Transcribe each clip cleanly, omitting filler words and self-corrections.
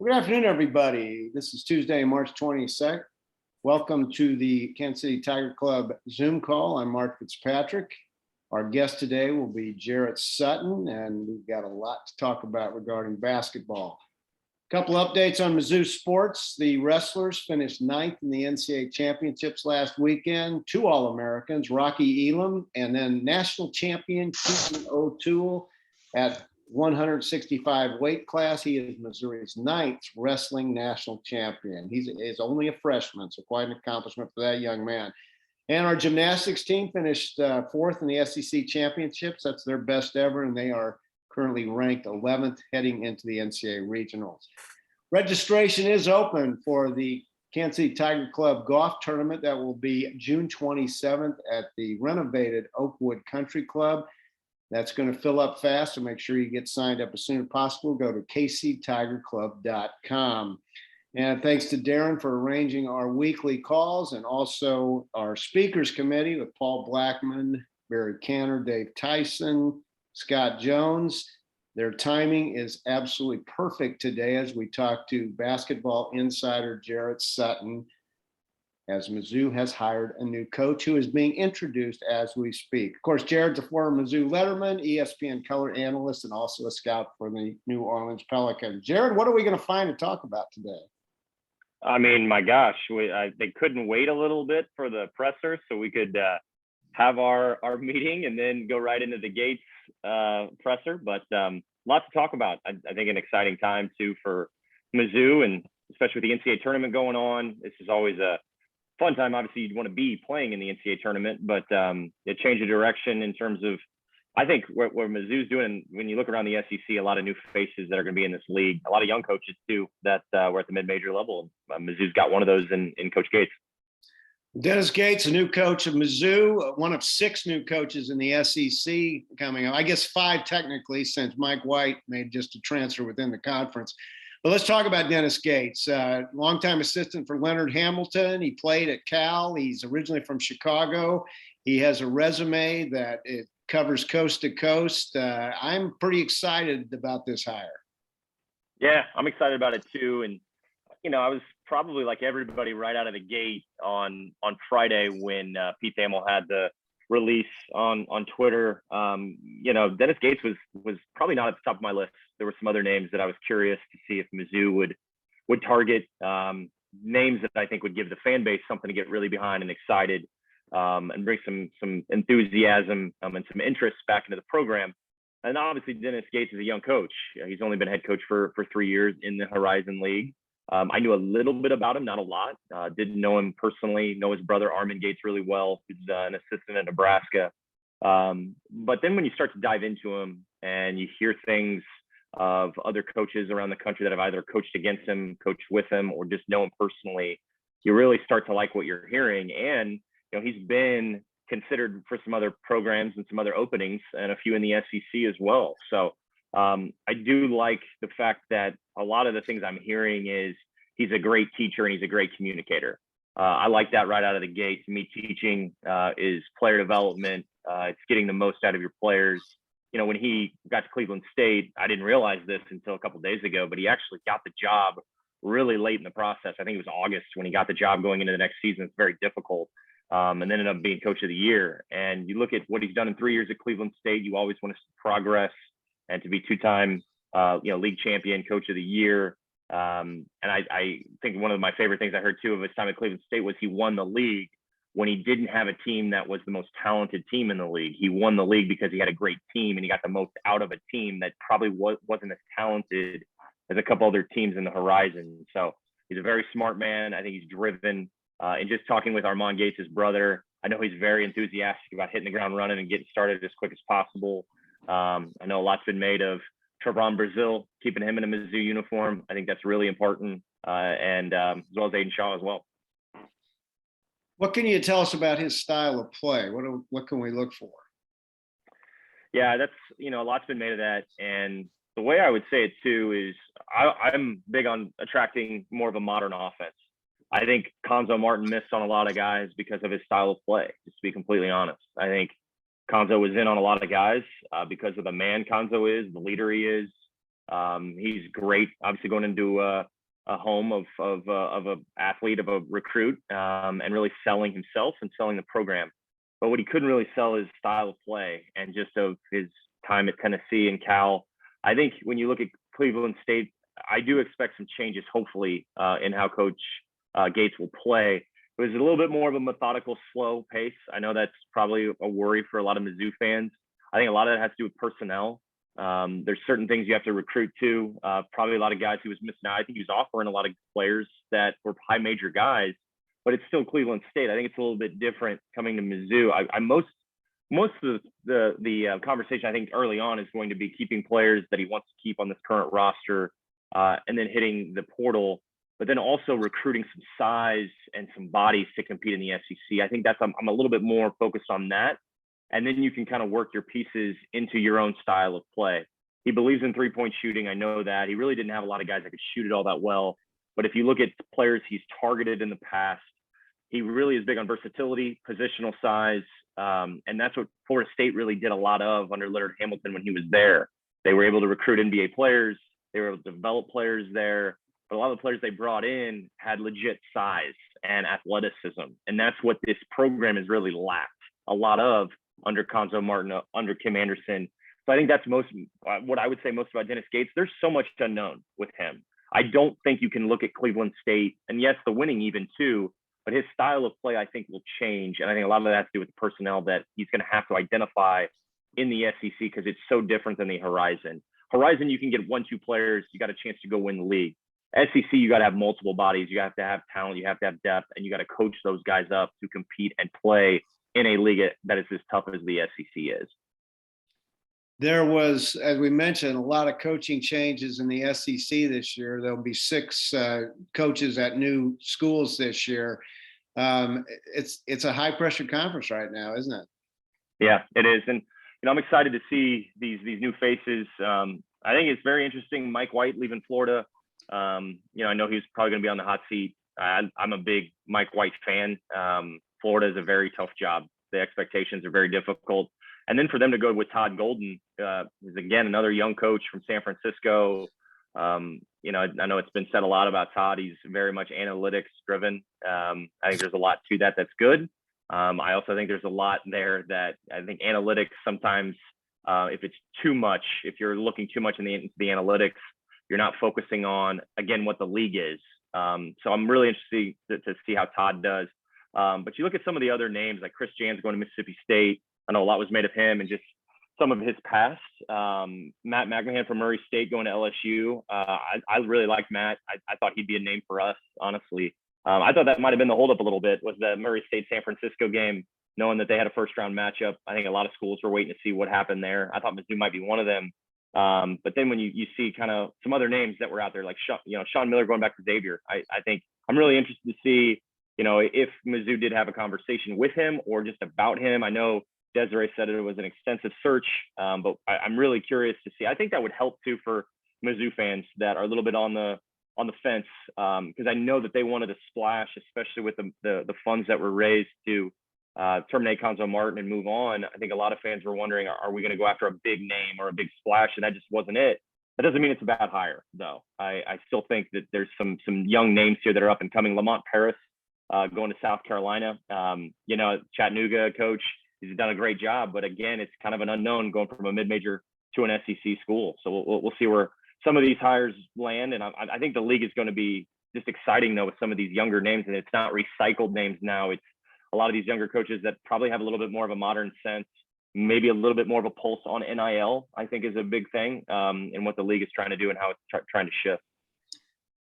Good afternoon, everybody. This is Tuesday, March 22nd. Welcome to the Kansas City Tiger Club Zoom call. I'm Mark Fitzpatrick. Our guest today will be Jarrett Sutton, and we've got a lot to talk about regarding basketball. A couple updates on Mizzou sports. The wrestlers finished ninth in the Ncaa championships last weekend. Two All-Americans, Rocky Elam, and then national champion Keaton O'Toole at 165 weight class. He is Missouri's ninth wrestling national champion. He's only a freshman, so quite an accomplishment for that young man. And our gymnastics team finished fourth in the SEC championships. That's their best ever, and they are currently ranked 11th heading into the NCAA regionals. Registration is open for the Kansas City Tiger Club golf tournament that will be June 27th at the renovated Oakwood Country Club. That's going to fill up fast, so make sure you get signed up as soon as possible. Go to kctigerclub.com. And thanks to Darren for arranging our weekly calls, and also our speakers committee with Paul Blackman, Barry Cantor, Dave Tyson, Scott Jones. Their timing is absolutely perfect today as we talk to basketball insider Jarrett Sutton, as Mizzou has hired a new coach who is being introduced as we speak. Of course, Jarrett's a former Mizzou letterman, ESPN color analyst, and also a scout for the New Orleans Pelicans. Jarrett, what are we going to find to talk about today? I mean, my gosh, they couldn't wait a little bit for the presser so we could have our meeting and then go right into the Gates presser. But lots to talk about. I think an exciting time, too, for Mizzou, and especially with the NCAA tournament going on. This is always a fun time. Obviously, you'd want to be playing in the NCAA tournament, but it changed the direction in terms of, I think, what Mizzou's doing. When you look around the SEC, a lot of new faces that are going to be in this league, a lot of young coaches too that were at the mid-major level. Mizzou's got one of those in Coach Gates. Dennis Gates, a new coach of Mizzou, one of 6 new coaches in the SEC coming up. I guess 5 technically, since Mike White made just a transfer within the conference. But let's talk about Dennis Gates, longtime assistant for Leonard Hamilton. He played at Cal. He's originally from Chicago. He has a resume that it covers coast to coast. I'm pretty excited about this hire. Yeah, I'm excited about it too. And, you know, I was probably like everybody right out of the gate on Friday when Pete Thamel had the release on Twitter. You know, Dennis Gates was probably not at the top of my list. There were some other names that I was curious to see if Mizzou would target, names that I think would give the fan base something to get really behind and excited, and bring some enthusiasm and some interest back into the program. And obviously Dennis Gates is a young coach. He's only been head coach for 3 years in the Horizon League. I knew a little bit about him, not a lot. Didn't know him personally, know his brother Armin Gates really well, who's an assistant at Nebraska. But then when you start to dive into him and you hear things of other coaches around the country that have either coached against him, coached with him, or just know him personally, you really start to like what you're hearing. And, you know, he's been considered for some other programs and some other openings, and a few in the SEC as well. So I do like the fact that a lot of the things I'm hearing is he's a great teacher and he's a great communicator. I like that right out of the gate. To me, teaching is player development. It's getting the most out of your players. You know, when he got to Cleveland State, I didn't realize this until a couple of days ago, but he actually got the job really late in the process. I think it was August when he got the job going into the next season. It's very difficult. And then ended up being coach of the year. And you look at what he's done in 3 years at Cleveland State, you always want to see progress, and to be 2-time, league champion, coach of the year. And I think one of my favorite things I heard too of his time at Cleveland State was he won the league when he didn't have a team that was the most talented team in the league. He won the league because he had a great team and he got the most out of a team that probably wasn't as talented as a couple other teams in the Horizon. So he's a very smart man. I think he's driven. And just talking with Armand Gates, his brother, I know he's very enthusiastic about hitting the ground running and getting started as quick as possible. I know a lot's been made of Trevon Brazil, keeping him in a Mizzou uniform. I think that's really important, and as well as Aiden Shaw as well. What can you tell us about his style of play? What can we look for? Yeah, that's, a lot's been made of that. And the way I would say it too is I'm big on attracting more of a modern offense. I think Konzo Martin missed on a lot of guys because of his style of play, just to be completely honest. I think Konzo was in on a lot of guys because of the man Konzo is, the leader he is. He's great, obviously going into a home of a athlete, of a recruit, and really selling himself and selling the program. But what he couldn't really sell is style of play and just of his time at Tennessee and Cal. I think when you look at Cleveland State, I do expect some changes, hopefully, in how Coach Gates will play. It was a little bit more of a methodical, slow pace. I know that's probably a worry for a lot of Mizzou fans. I think a lot of that has to do with personnel. There's certain things you have to recruit to. Probably a lot of guys he was missing out. I think he was offering a lot of players that were high major guys, but it's still Cleveland State. I think it's a little bit different coming to Mizzou. Most of the conversation I think early on is going to be keeping players that he wants to keep on this current roster, and then hitting the portal, but then also recruiting some size and some bodies to compete in the SEC. I think I'm a little bit more focused on that. And then you can kind of work your pieces into your own style of play. He believes in three-point shooting. I know that. He really didn't have a lot of guys that could shoot it all that well. But if you look at players he's targeted in the past, he really is big on versatility, positional size. And that's what Florida State really did a lot of under Leonard Hamilton when he was there. They were able to recruit NBA players. They were able to develop players there. But a lot of the players they brought in had legit size and athleticism. And that's what this program has really lacked a lot of under Ncaa Martin, under Kim Anderson. So I think that's what I would say most about Dennis Gates. There's so much unknown with him. I don't think you can look at Cleveland State, and yes, the winning even too, but his style of play I think will change. And I think a lot of that has to do with the personnel that he's going to have to identify in the SEC because it's so different than the Horizon. Horizon, you can get 1-2 players, you got a chance to go win the league. SEC, you got to have multiple bodies, you have to have talent, you have to have depth, and you got to coach those guys up to compete and play in a league that is as tough as the SEC is. There was, as we mentioned, a lot of coaching changes in the SEC this year. There'll be 6 coaches at new schools this year. It's a high pressure conference right now, isn't it? Yeah, it is. And I'm excited to see these new faces. I think it's very interesting. Mike White leaving Florida. I know he's probably going to be on the hot seat. I'm a big Mike White fan. Florida is a very tough job. The expectations are very difficult. And then for them to go with Todd Golden, is again another young coach from San Francisco. I know it's been said a lot about Todd. He's very much analytics driven. I think there's a lot to that that's good. I also think there's a lot there that I think analytics sometimes, if it's too much, if you're looking too much into the analytics, you're not focusing on, again, what the league is. So I'm really interested to see how Todd does. But you look at some of the other names, like Chris Jans going to Mississippi State. I know a lot was made of him and just some of his past. Matt McMahon from Murray State going to LSU. I really like Matt. I thought he'd be a name for us, honestly. I thought that might have been the holdup a little bit, was the Murray State San Francisco game, knowing that they had a first round matchup. I think a lot of schools were waiting to see what happened there. I thought Mizzou might be one of them. But then when you see kind of some other names that were out there, like Sean Miller going back to Xavier, I think I'm really interested to see, if Mizzou did have a conversation with him or just about him. I know Desiree said it was an extensive search, but I'm really curious to see. I think that would help too for Mizzou fans that are a little bit on the fence, because I know that they wanted to splash, especially with the funds that were raised to terminate Ncaa Martin and move on. I think a lot of fans were wondering, are we going to go after a big name or a big splash? And that just wasn't it. That doesn't mean it's a bad hire, though. I still think that there's some young names here that are up and coming. Lamont Paris going to South Carolina. Chattanooga coach. He's done a great job, but again, it's kind of an unknown going from a mid-major to an SEC school. So we'll see where some of these hires land. And I think the league is going to be just exciting, though, with some of these younger names. And it's not recycled names now. It's a lot of these younger coaches that probably have a little bit more of a modern sense, maybe a little bit more of a pulse on NIL, I think is a big thing, and what the league is trying to do and how it's trying to shift.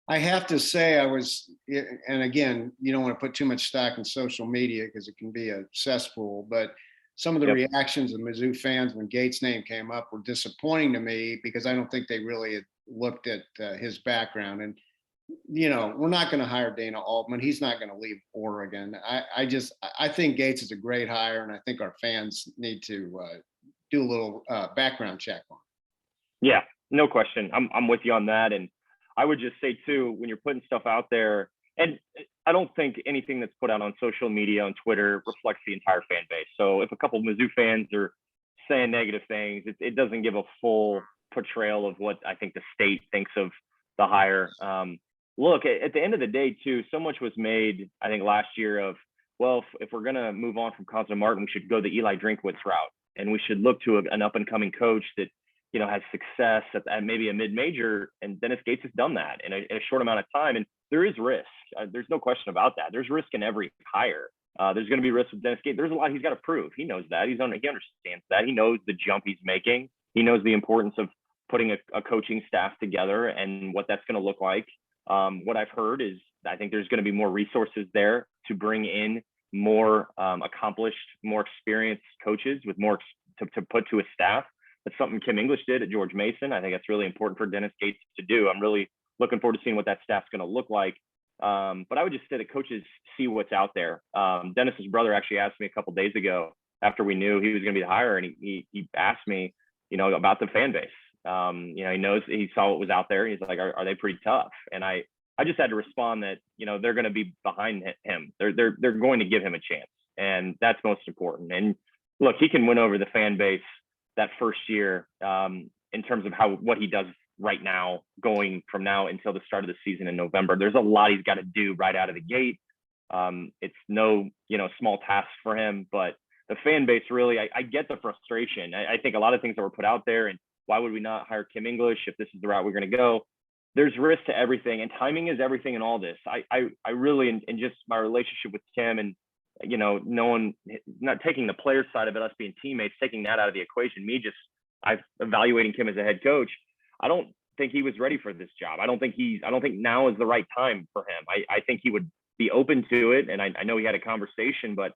I have to say and again, you don't want to put too much stock in social media because it can be a cesspool, but some of the reactions of Mizzou fans when Gates' name came up were disappointing to me because I don't think they really had looked at his background. And, we're not going to hire Dana Altman. He's not going to leave Oregon. I think Gates is a great hire, and I think our fans need to do a little background check on it. Yeah, no question. I'm with you on that. And I would just say too, when you're putting stuff out there, and I don't think anything that's put out on social media, on Twitter, reflects the entire fan base. So if a couple of Mizzou fans are saying negative things, it doesn't give a full portrayal of what I think the state thinks of the hire. Look, at the end of the day, too, so much was made, I think, last year of, well, if we're going to move on from Constance Martin, we should go the Eli Drinkwitz route. And we should look to an up-and-coming coach that, has success at maybe a mid-major. And Dennis Gates has done that in a short amount of time. And there is risk. There's no question about that. There's risk in every hire. There's going to be risk with Dennis Gates. There's a lot he's got to prove. He knows that. He understands that. He knows the jump he's making. He knows the importance of putting a coaching staff together and what that's going to look like. What I've heard is I think there's going to be more resources there to bring in more accomplished, more experienced coaches with more to put to a staff. That's something Kim English did at George Mason. I think that's really important for Dennis Gates to do. I'm really looking forward to seeing what that staff's going to look like. But I would just say that coaches see what's out there. Dennis's brother actually asked me a couple of days ago after we knew he was going to be the hire, and he asked me, about the fan base. He knows, he saw what was out there. He's like, are they pretty tough? And I just had to respond that, they're going to be behind him. They're going to give him a chance, and that's most important. And look, he can win over the fan base that first year in terms of what he does right now, going from now until the start of the season in November. There's a lot he's got to do right out of the gate. It's no, small task for him, but the fan base really, I get the frustration. I think a lot of things that were put out there, and why would we not hire Kim English if this is the route we're going to go? There's risk to everything, and timing is everything in all this. I really, and just my relationship with Kim, and no one, not taking the player side of it, us being teammates, taking that out of the equation, I'm evaluating Kim as a head coach. I don't think he was ready for this job. I don't think now is the right time for him. I think he would be open to it. And I know he had a conversation, but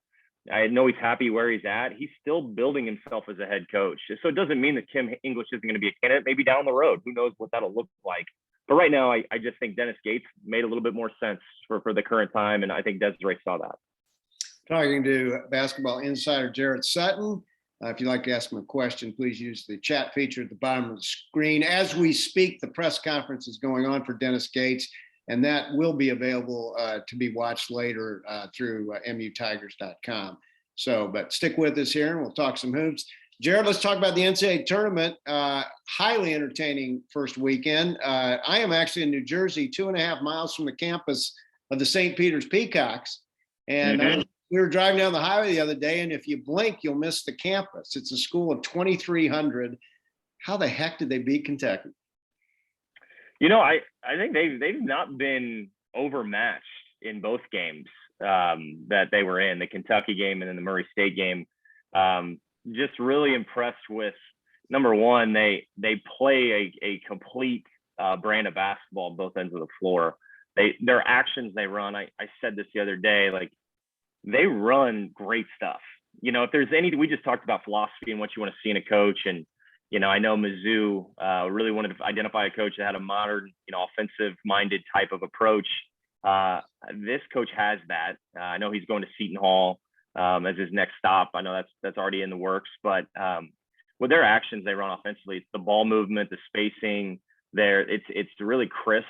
I know he's happy where he's at. He's still building himself as a head coach. So it doesn't mean that Kim English isn't going to be a candidate. Maybe down the road, who knows what that'll look like. But right now, I just think Dennis Gates made a little bit more sense for the current time. And I think Desiree saw that. Talking to basketball insider Jarrett Sutton. If you'd like to ask him a question, please use the chat feature at the bottom of the screen. As we speak, the press conference is going on for Dennis Gates, and that will be available to be watched later through mutigers.com. But stick with us here, and we'll talk some hoops. Jarrett, let's talk about the Ncaa Tournament. Highly entertaining first weekend. I am actually in New Jersey, 2.5 miles from the campus of the St. Peter's Peacocks. And we were driving down the highway the other day, and if you blink, you'll miss the campus. It's a school of 2,300. How the heck did they beat Kentucky? I think they've not been overmatched in both games that they were in, the Kentucky game and then the Murray State game. Just really impressed with, number one, they play a complete brand of basketball on both ends of the floor. Their actions they run, I said this the other day, like, they run great stuff. If there's we just talked about philosophy and what you want to see in a coach. And, I know Mizzou really wanted to identify a coach that had a modern, offensive minded type of approach. This coach has that. I know he's going to Seton Hall as his next stop. I know that's already in the works, but with their actions, they run offensively. It's the ball movement, the spacing there. It's really crisp.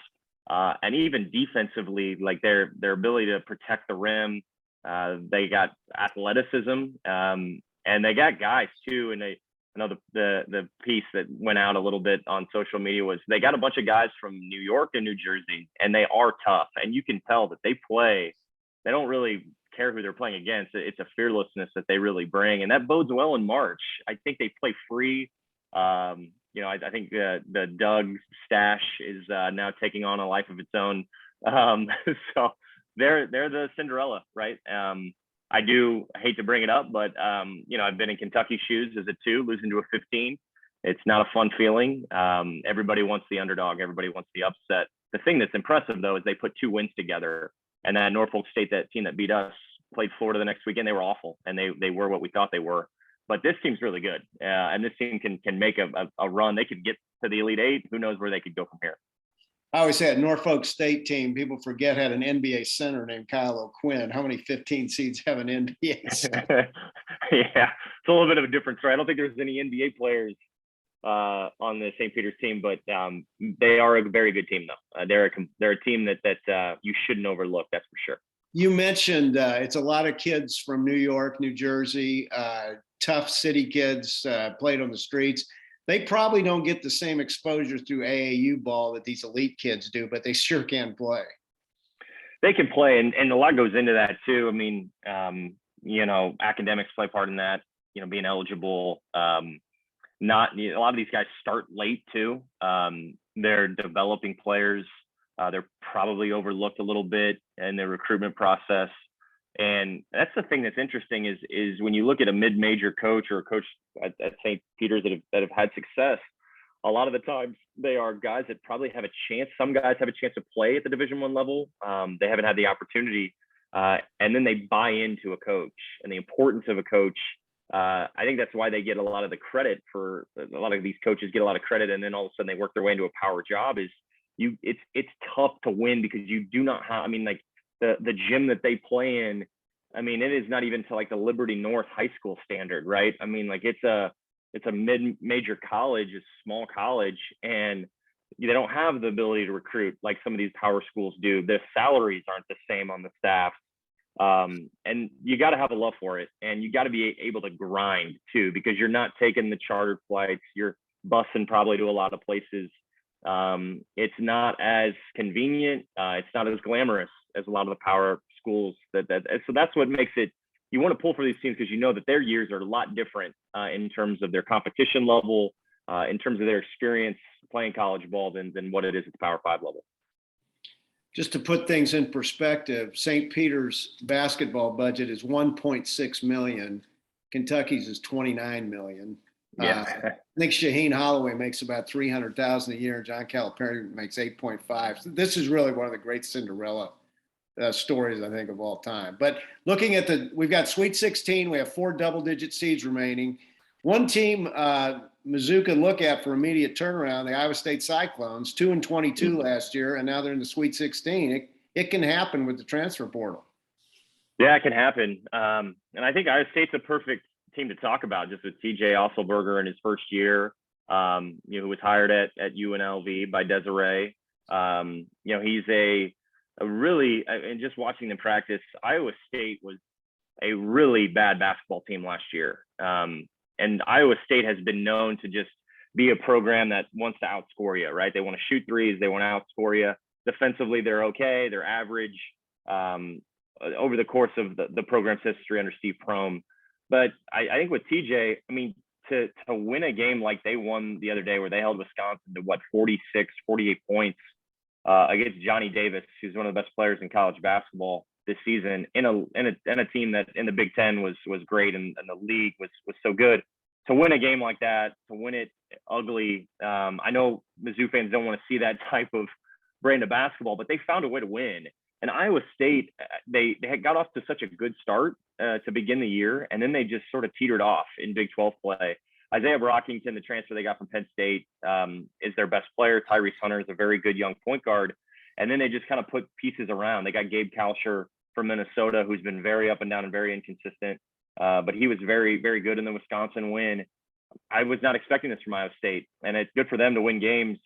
And even defensively, like their ability to protect the rim. They got athleticism, and they got guys too. And I know the piece that went out a little bit on social media was they got a bunch of guys from New York and New Jersey, and they are tough. And you can tell that they don't really care who they're playing against. It's a fearlessness that they really bring, and that bodes well in March. I think they play free. I think the Doug stash is now taking on a life of its own. So. They're the Cinderella, right? I do hate to bring it up, but I've been in Kentucky shoes as a 2, losing to a 15. It's not a fun feeling. Everybody wants the underdog. Everybody wants the upset. The thing that's impressive, though, is they put 2 wins together. And that Norfolk State, that team that beat us, played Florida the next weekend. They were awful, and they were what we thought they were. But this team's really good, and this team can make a run. They could get to the Elite 8. Who knows where they could go from here? I always say a Norfolk State team, people forget had an NBA center named Kyle O'Quinn. How many 15 seeds have an NBA center? Yeah, it's a little bit of a different story. I don't think there's any NBA players on the St. Peter's team, but they are a very good team, though. They're a team that you shouldn't overlook, that's for sure. You mentioned it's a lot of kids from New York, New Jersey, tough city kids, played on the streets. They probably don't get the same exposure through AAU ball that these elite kids do, but they sure can play. They can play, and a lot goes into that too. I mean, academics play part in that. Being eligible. Not a lot of these guys start late too. They're developing players. They're probably overlooked a little bit in the recruitment process. And that's the thing that's interesting is when you look at a mid-major coach or a coach at St. Peter's that have had success, a lot of the times they are guys that probably have a chance. Some guys have a chance to play at the Division I level. They haven't had the opportunity. And then they buy into a coach and the importance of a coach. I think that's why they get a lot of the credit for a lot of these coaches get a lot of credit. And then all of a sudden they work their way into a power job it's tough to win because you do not have, the gym that they play in, it is not even to like the Liberty North high school standard, right? It's a mid-major college, a small college, and they don't have the ability to recruit like some of these power schools do. The salaries aren't the same on the staff. And you got to have a love for it, and you got to be able to grind too, because you're not taking the chartered flights. You're busing probably to a lot of places. It's not as convenient. It's not as glamorous as a lot of the power schools. So that's what makes it. You want to pull for these teams because you know that their years are a lot different in terms of their competition level, in terms of their experience playing college ball than what it is at the Power 5 level. Just to put things in perspective, St. Peter's basketball budget is $1.6 million. Kentucky's is $29 million. Yeah. I think Shaheen Holloway makes about $300,000 a year, and John Calipari makes 8.5. So this is really one of the great Cinderella stories, I think, of all time. But looking at we've got Sweet 16. We have 4 double-digit seeds remaining. One team Mizzou can look at for immediate turnaround, the Iowa State Cyclones, 2-22 last year, and now they're in the Sweet 16. It can happen with the transfer portal. Yeah, it can happen. And I think Iowa State's a perfect team to talk about, just with TJ Osselberger in his first year, who was hired at UNLV by Desiree. He's a really, and just watching them practice, Iowa State was a really bad basketball team last year. And Iowa State has been known to just be a program that wants to outscore you, right? They want to shoot threes. They want to outscore you. Defensively, they're okay. They're average over the course of the program's history under Steve Prohm. But I think with TJ, to win a game like they won the other day, where they held Wisconsin to 46, 48 points against Johnny Davis, who's one of the best players in college basketball this season, in a team that in the Big Ten was great, and the league was so good. To win a game like that, to win it ugly, I know Mizzou fans don't want to see that type of brand of basketball, but they found a way to win. And Iowa State, they had got off to such a good start to begin the year, and then they just sort of teetered off in Big 12 play. Isaiah Brockington, the transfer they got from Penn State, is their best player. Tyrese Hunter is a very good young point guard. And then they just kind of put pieces around. They got Gabe Kalsher from Minnesota, who's been very up and down and very inconsistent. But he was very, very good in the Wisconsin win. I was not expecting this from Iowa State, and it's good for them to win games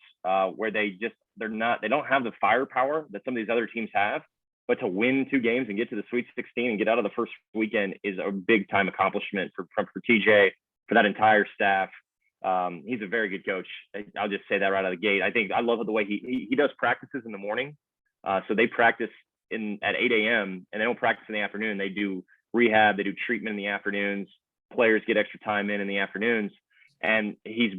where they don't have the firepower that some of these other teams have, but to win 2 games and get to the Sweet 16 and get out of the first weekend is a big time accomplishment for TJ, for that entire staff. He's a very good coach. I'll just say that right out of the gate. I love the way he does practices in the morning. So they practice at 8 a.m. and they don't practice in the afternoon. They do rehab, they do treatment in the afternoons. Players get extra time in the afternoons, and he's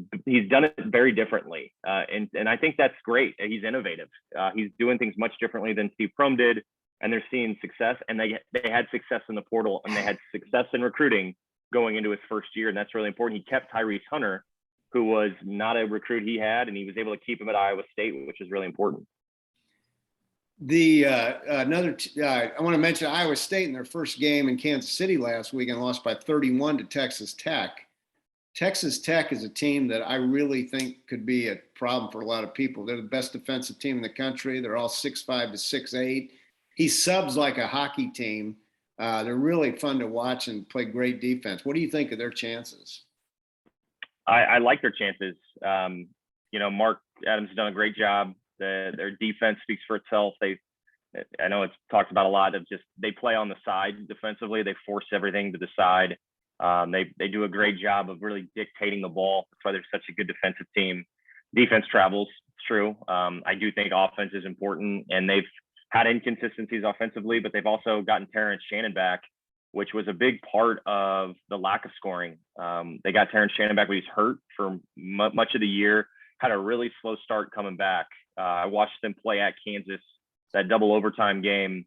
done it very differently. And I think that's great. He's innovative. He's doing things much differently than Steve Prohm did, and they're seeing success. And they had success in the portal, and they had success in recruiting going into his first year, and that's really important. He kept Tyrese Hunter, who was not a recruit he had, and he was able to keep him at Iowa State, which is really important. I want to mention Iowa State in their first game in Kansas City last week and lost by 31 to Texas Tech. Texas Tech is a team that I really think could be a problem for a lot of people. They're the best defensive team in the country. They're all 6'5" to 6'8". He subs like a hockey team. They're really fun to watch and play great defense. What do you think of their chances? I like their chances. Mark Adams has done a great job. Their defense speaks for itself. I know it's talked about a lot of just they play on the side defensively. They force everything to the side. They do a great job of really dictating the ball. That's why they're such a good defensive team. Defense travels, it's true. I do think offense is important, and they've had inconsistencies offensively, but they've also gotten Terrence Shannon back, which was a big part of the lack of scoring. They got Terrence Shannon back, but he's hurt for much of the year, had a really slow start coming back. I watched them play at Kansas, that double overtime game,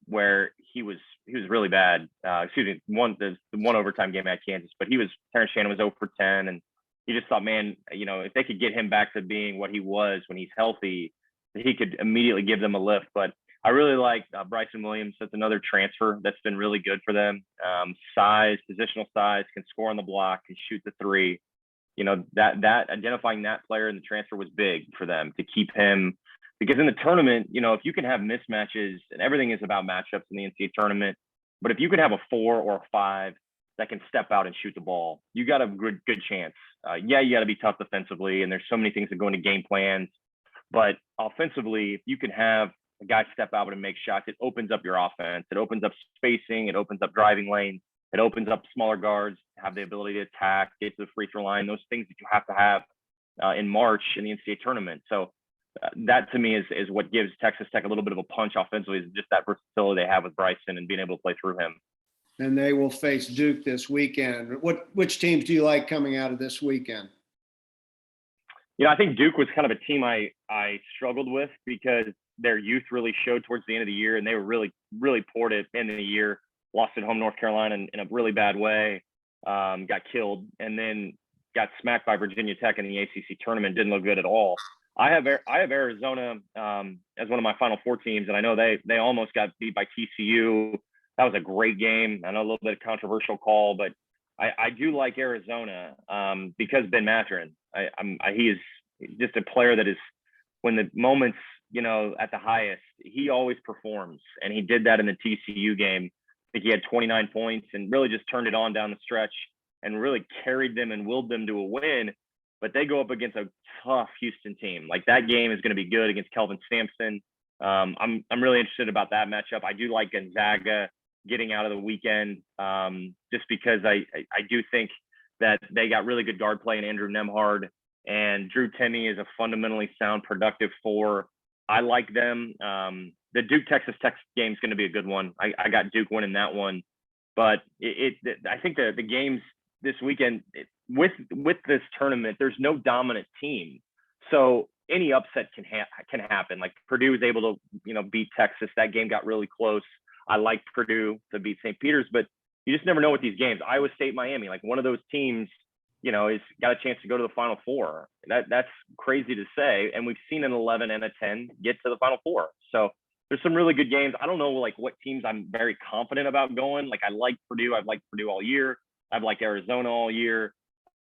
where he was really bad. The one overtime game at Kansas, but Terrence Shannon was 0 for 10, and you just thought, man, if they could get him back to being what he was when he's healthy, he could immediately give them a lift. But I really like Bryson Williams. That's another transfer that's been really good for them. Size, positional size, can score on the block, can shoot the three. That identifying that player in the transfer was big for them to keep him, because in the tournament, if you can have mismatches, and everything is about matchups in the Ncaa tournament, but if you can have a 4 or a 5 that can step out and shoot the ball, you got a good chance. You got to be tough defensively, and there's so many things that go into game plans. But offensively, if you can have a guy step out and make shots, it opens up your offense. It opens up spacing. It opens up driving lanes. It opens up smaller guards, have the ability to attack, get to the free throw line, those things that you have to have in March in the Ncaa tournament. So that to me is what gives Texas Tech a little bit of a punch offensively, is just that versatility they have with Bryson and being able to play through him. And they will face Duke this weekend. Which teams do you like coming out of this weekend? I think Duke was kind of a team I struggled with, because their youth really showed towards the end of the year, and they were really, really poor at the end of the year. Lost at home North Carolina in a really bad way, got killed, and then got smacked by Virginia Tech in the ACC tournament. Didn't look good at all. I have Arizona as one of my Final Four teams, and I know they almost got beat by TCU. That was a great game. I know a little bit of controversial call, but I do like Arizona because Ben Mathurin. He is just a player that is, when the moments, at the highest, he always performs, and he did that in the TCU game. I think he had 29 points and really just turned it on down the stretch and really carried them and willed them to a win. But they go up against a tough Houston team. Like, that game is going to be good against Kelvin Sampson. I'm really interested about that matchup. I do like Gonzaga getting out of the weekend, just because I do think that they got really good guard play in Andrew Nemhard, and Drew Timme is a fundamentally sound, productive 4. I like them. The Duke Texas Tech game is going to be a good one. I got Duke winning that one, but I think the games this weekend with this tournament, there's no dominant team, so any upset can happen. Like, Purdue was able to beat Texas. That game got really close. I like Purdue to beat St. Peter's, but you just never know with these games. Iowa State, Miami, like, one of those teams, is got a chance to go to the Final Four. That's crazy to say, and we've seen an 11 and a 10 get to the Final Four. So there's some really good games. I don't know what teams I'm very confident about going. Like, I like Purdue. I've liked Purdue all year. I've liked Arizona all year.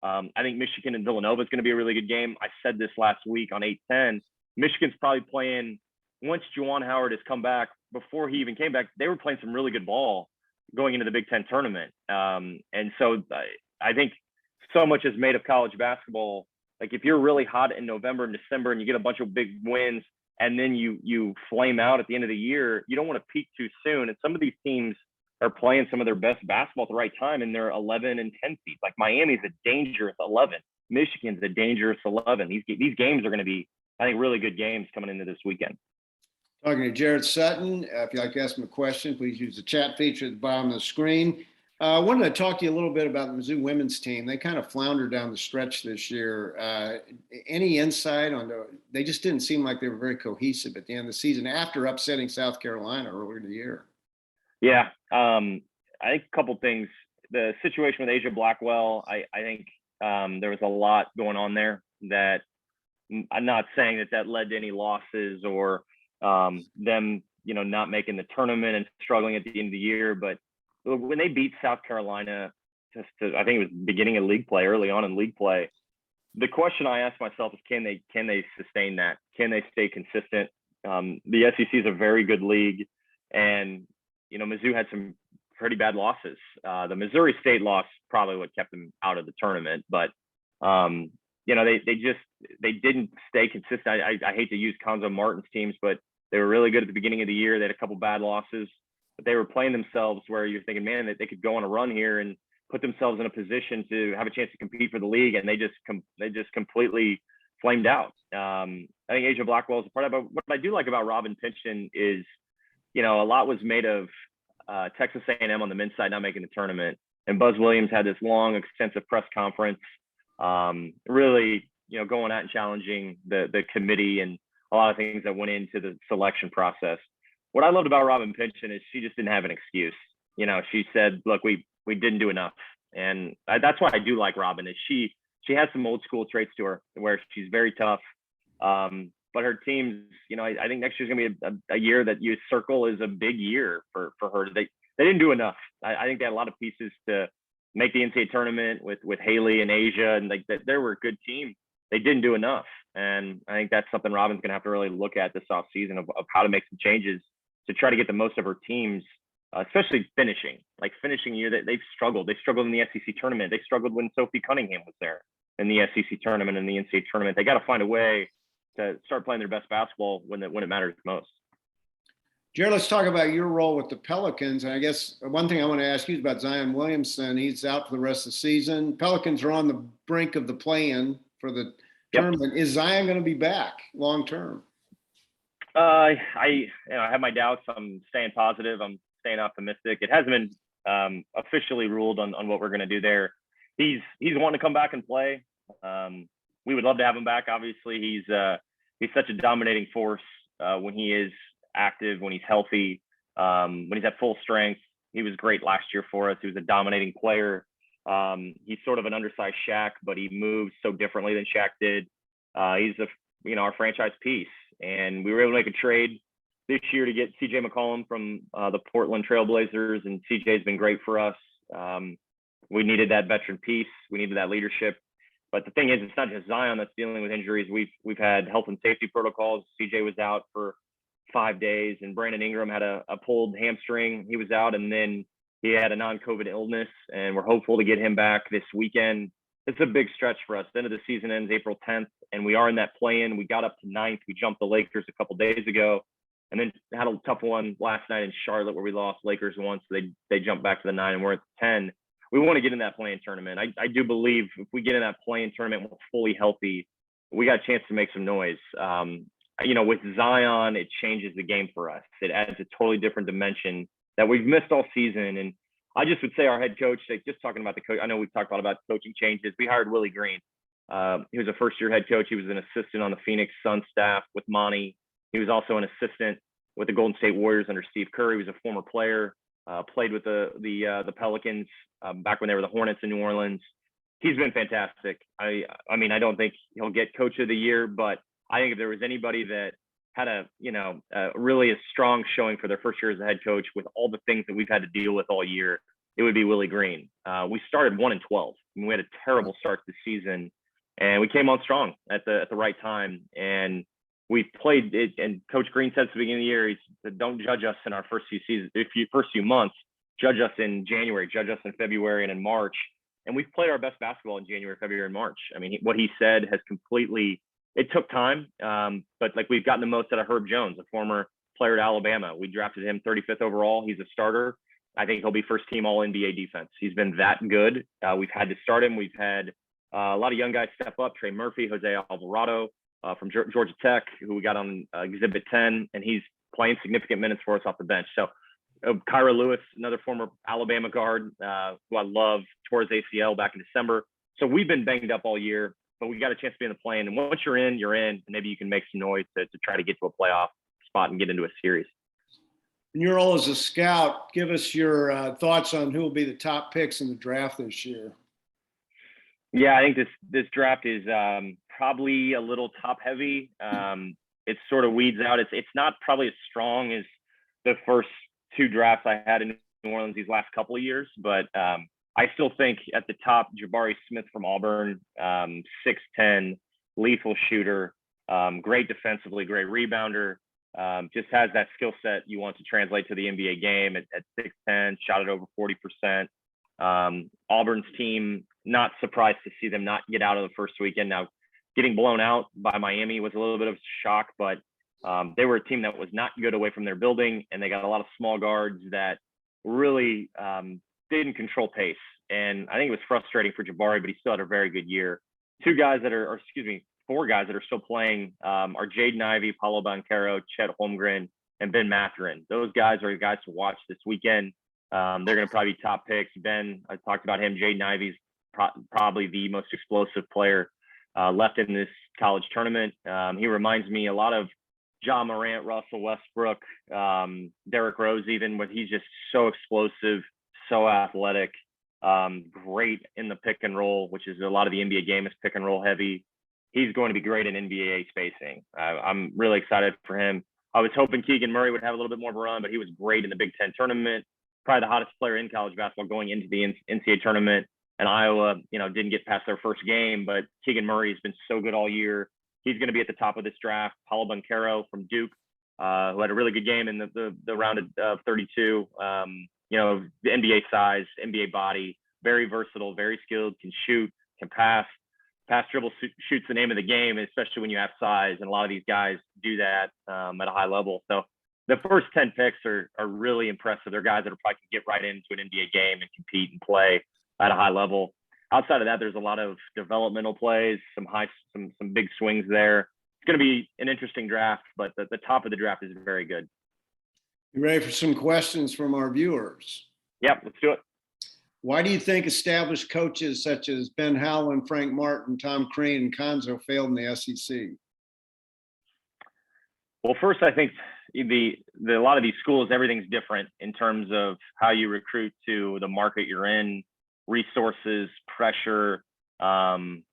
I think Michigan and Villanova is going to be a really good game. I said this last week on 8-10. Michigan's probably playing, once Juwan Howard has come back. Before he even came back, they were playing some really good ball going into the Big Ten tournament. And so I think so much is made of college basketball. Like, if you're really hot in November and December and you get a bunch of big wins, and then you flame out at the end of the year, you don't want to peak too soon. And some of these teams are playing some of their best basketball at the right time, and they're 11 and 10 seeds. Like, Miami's a dangerous 11. Michigan's a dangerous 11. These games are going to be, I think, really good games coming into this weekend. Talking to Jarrett Sutton. If you'd like to ask him a question, please use the chat feature at the bottom of the screen. I wanted to talk to you a little bit about the Mizzou women's team. They kind of floundered down the stretch this year. Any insight on they just didn't seem like they were very cohesive at the end of the season after upsetting South Carolina earlier in the year? Yeah, I think a couple things. The situation with Asia Blackwell, I think there was a lot going on there that I'm not saying that led to any losses or them, not making the tournament and struggling at the end of the year. But when they beat South Carolina, I think it was beginning of league play, early on in league play, the question I asked myself is, can they sustain that? Can they stay consistent? The SEC is a very good league, and Mizzou had some pretty bad losses. The Missouri State loss probably what kept them out of the tournament, but they didn't stay consistent. I hate to use Conzo Martin's teams, but they were really good at the beginning of the year. They had a couple bad losses, but they were playing themselves where you're thinking, man, that they could go on a run here. And put themselves in a position to have a chance to compete for the league, and they just completely flamed out. I think Asia Blackwell is a part of it. But what I do like about Robin Pinchton is, a lot was made of Texas A&M on the men's side not making the tournament, and Buzz Williams had this long, extensive press conference, really, going out and challenging the committee and a lot of things that went into the selection process. What I loved about Robin Pinchton is she just didn't have an excuse. She said, look, we didn't do enough. And that's why I do like Robin, is she has some old school traits to her where she's very tough. But her teams, I think next year's going to be a year that you circle is a big year for her. They didn't do enough. I think they had a lot of pieces to make the Ncaa tournament with Haley and Asia, and they were a good team. They didn't do enough. And I think that's something Robin's going to have to really look at this offseason of how to make some changes to try to get the most of her teams, especially finishing. Like finishing year, they've struggled. They struggled in the SEC tournament. They struggled when Sophie Cunningham was there in the SEC tournament and the Ncaa tournament. They got to find a way to start playing their best basketball when it matters most. Jared, let's talk about your role with the Pelicans. And I guess one thing I want to ask you is about Zion Williamson. He's out for the rest of the season. Pelicans are on the brink of the play-in for the tournament. Is Zion going to be back long term? I have my doubts. I'm staying positive. I'm staying optimistic. It hasn't been officially ruled on what we're going to do there. He's wanting to come back and play. We would love to have him back. Obviously, he's such a dominating force when he is active, when he's healthy, when he's at full strength. He was great last year for us. He was a dominating player. He's sort of an undersized Shaq, but he moves so differently than Shaq did. He's our franchise piece, and we were able to make a trade this year to get CJ McCollum from the Portland Trailblazers, and CJ's been great for us. We needed that veteran piece. We needed that leadership. But the thing is, it's not just Zion that's dealing with injuries. We've had health and safety protocols. CJ was out for 5 days, and Brandon Ingram had a pulled hamstring. He was out, and then he had a non-COVID illness, and we're hopeful to get him back this weekend. It's a big stretch for us. The end of the season ends April 10th, and we are in that play-in. We got up to 9th. We jumped the Lakers a couple days ago, and then had a tough one last night in Charlotte where we lost Lakers once. So they jumped back to the 9, and we're at the 10. We want to get in that play-in tournament. I do believe if we get in that play-in tournament, we're fully healthy, we got a chance to make some noise. With Zion, it changes the game for us. It adds a totally different dimension that we've missed all season. And I just would say our head coach, just talking about the coach, I know we've talked a lot about coaching changes. We hired Willie Green. He was a first-year head coach. He was an assistant on the Phoenix Suns staff with Monty. He was also an assistant with the Golden State Warriors under Steve Kerr. He was a former player, played with the Pelicans back when they were the Hornets in New Orleans. He's been fantastic. I mean, I don't think he'll get Coach of the Year, but I think if there was anybody that had really a strong showing for their first year as a head coach with all the things that we've had to deal with all year, it would be Willie Green. We started 1-12. We had a terrible start to the season, and we came on strong at the right time. And we played it. And Coach Green said at the beginning of the year, he said, "Don't judge us in our first few months. Judge us in January. Judge us in February and in March." And we've played our best basketball in January, February, and March. I mean, what he said has completely. It took time, but we've gotten the most out of Herb Jones, a former player at Alabama. We drafted him 35th overall. He's a starter. I think he'll be first team All NBA defense. He's been that good. We've had to start him. We've had a lot of young guys step up. Trey Murphy, Jose Alvarado from Georgia Tech, who we got on Exhibit 10, and he's playing significant minutes for us off the bench. So Kyra Lewis, another former Alabama guard, who I love, tore his ACL back in December. So we've been banged up all year, but we got a chance to be in the play-in. And once you're in, and maybe you can make some noise to try to get to a playoff spot and get into a series. In your role as a scout, give us your thoughts on who will be the top picks in the draft this year. Yeah, I think this draft is probably a little top-heavy. It sort of weeds out. It's not probably as strong as the first two drafts I had in New Orleans these last couple of years, but I still think at the top, Jabari Smith from Auburn, 6'10", lethal shooter, great defensively, great rebounder, just has that skill set you want to translate to the NBA game at 6'10", shot it over 40%. Auburn's team, not surprised to see them not get out of the first weekend. Now, getting blown out by Miami was a little bit of a shock, but they were a team that was not good away from their building, and they got a lot of small guards that really didn't control pace. And I think it was frustrating for Jabari, but he still had a very good year. Four guys that are still playing are Jaden Ivey, Paulo Banchero, Chet Holmgren, and Ben Mathurin. Those guys are the guys to watch this weekend. They're going to probably be top picks. Ben, I talked about him. Jaden Ivey's probably the most explosive player left in this college tournament. He reminds me a lot of Ja Morant, Russell Westbrook, Derrick Rose, even, but he's just so explosive, so athletic, great in the pick and roll, which is a lot of the NBA game is pick and roll heavy. He's going to be great in NBA spacing. I'm really excited for him. I was hoping Keegan Murray would have a little bit more of a run, but he was great in the Big Ten tournament, probably the hottest player in college basketball going into the NCAA tournament. And Iowa, didn't get past their first game, but Keegan Murray has been so good all year. He's going to be at the top of this draft. Paulo Banchero from Duke, who had a really good game in the round of 32. The NBA size, NBA body, very versatile, very skilled, can shoot, can pass. Pass, dribble, shoot's the name of the game, especially when you have size. And a lot of these guys do that at a high level. So the first 10 picks are really impressive. They're guys that are probably can get right into an NBA game and compete and play at a high level. Outside of that, there's a lot of developmental plays, some big swings there. It's going to be an interesting draft, but the top of the draft is very good. You ready for some questions from our viewers? Yep, let's do it. Why do you think established coaches such as Ben Howland, Frank Martin, Tom Crean, and Konzo failed in the SEC? Well, first, I think a lot of these schools, everything's different in terms of how you recruit to the market you're in. Resources, pressure,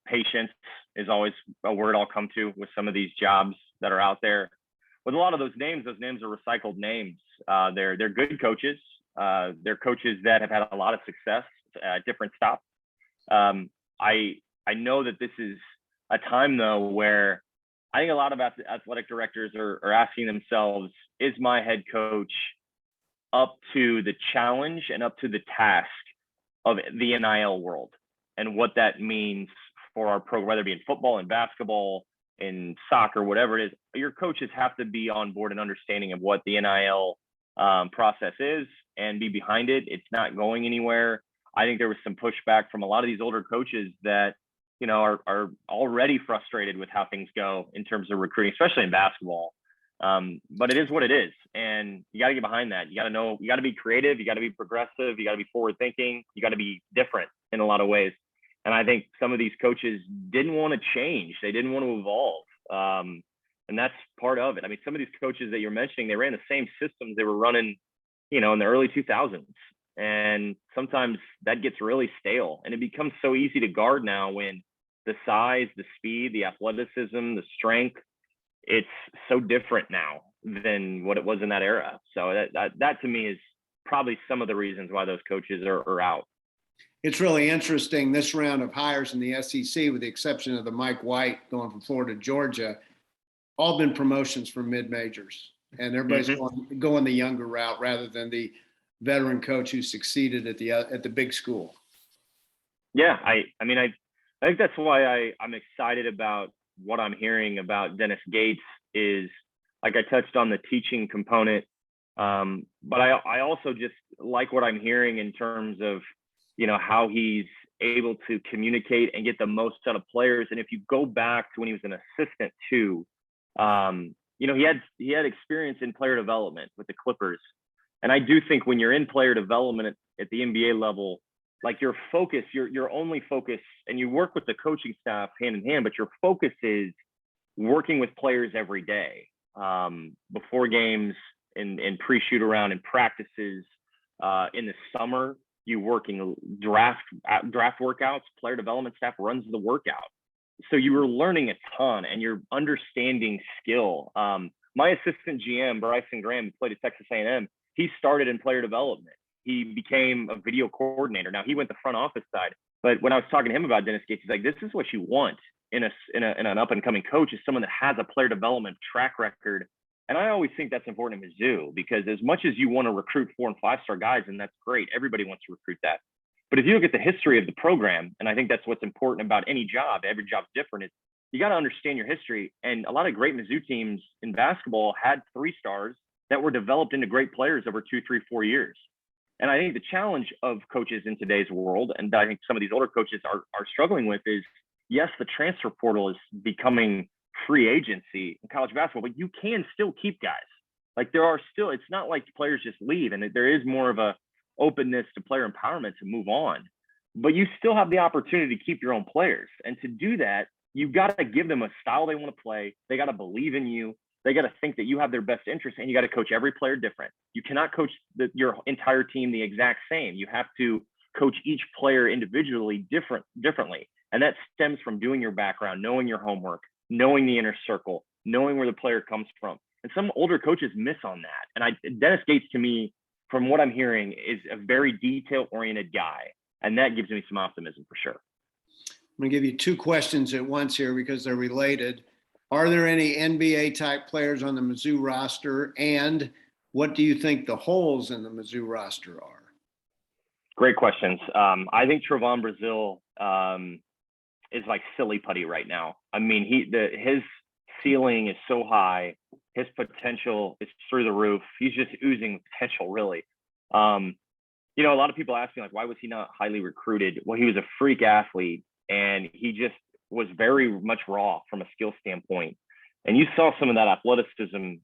patience is always a word I'll come to with some of these jobs that are out there. With a lot of those names are recycled names. They're good coaches. They're coaches that have had a lot of success at different stops. I know that this is a time though where I think a lot of athletic directors are asking themselves, is my head coach up to the challenge and up to the task of the NIL world and what that means for our program, whether it be in football and basketball, in soccer, whatever it is. Your coaches have to be on board and understanding of what the NIL process is and be behind it. It's not going anywhere. I think there was some pushback from a lot of these older coaches that, are already frustrated with how things go in terms of recruiting, especially in basketball. But it is what it is. And you got to get behind that. You got to know, you got to be creative. You got to be progressive. You got to be forward thinking. You got to be different in a lot of ways. And I think some of these coaches didn't want to change. They didn't want to evolve. And that's part of it. I mean, some of these coaches that you're mentioning, they ran the same systems they were running, in the early 2000s. And sometimes that gets really stale. And it becomes so easy to guard now when the size, the speed, the athleticism, the strength, it's so different now than what it was in that era. So that to me is probably some of the reasons why those coaches are out. It's really interesting, this round of hires in the SEC, with the exception of the Mike White going from Florida to Georgia, all been promotions from mid-majors. And everybody's going the younger route rather than the veteran coach who succeeded at the big school. Yeah, I think that's why I'm excited about what I'm hearing about Dennis Gates. Is like I touched on the teaching component, but I also just like what I'm hearing in terms of how he's able to communicate and get the most out of players. And if you go back to when he was an assistant too, he had experience in player development with the Clippers. And I do think when you're in player development at the NBA level, like your focus, your only focus, and you work with the coaching staff hand in hand, but your focus is working with players every day, before games, in pre-shoot around, in practices, in the summer, you working draft workouts, player development staff runs the workout. So you were learning a ton and you're understanding skill. My assistant GM, Bryson Graham, who played at Texas A&M, he started in player development. He became a video coordinator. Now he went the front office side, but when I was talking to him about Dennis Gates, he's like, this is what you want in an up and coming coach, is someone that has a player development track record. And I always think that's important in Mizzou, because as much as you want to recruit 4- and 5-star guys, and that's great, everybody wants to recruit that. But if you look at the history of the program, and I think that's what's important about any job, every job's different, is you got to understand your history. And a lot of great Mizzou teams in basketball had 3 stars that were developed into great players over 2, 3, 4 years. And I think the challenge of coaches in today's world, and I think some of these older coaches are struggling with, is yes, the transfer portal is becoming free agency in college basketball, but you can still keep guys. Like there are still, it's not like players just leave, and there is more of a openness to player empowerment to move on. But you still have the opportunity to keep your own players. And to do that, you've got to give them a style they want to play. They got to believe in you. They got to think that you have their best interest, and you got to coach every player different. You cannot coach your entire team the exact same. You have to coach each player individually differently. And that stems from doing your background, knowing your homework, knowing the inner circle, knowing where the player comes from. And some older coaches miss on that. And Dennis Gates, to me, from what I'm hearing, is a very detail-oriented guy. And that gives me some optimism for sure. I'm going to give you two questions at once here because they're related. Are there any NBA type players on the Mizzou roster? And what do you think the holes in the Mizzou roster are? Great questions. I think Trevon Brazile is like silly putty right now. I mean, his ceiling is so high. His potential is through the roof. He's just oozing potential, really. You know, a lot of people ask me, like, why was he not highly recruited? Well, he was a freak athlete, and he just was very much raw from a skill standpoint. And you saw some of that athleticism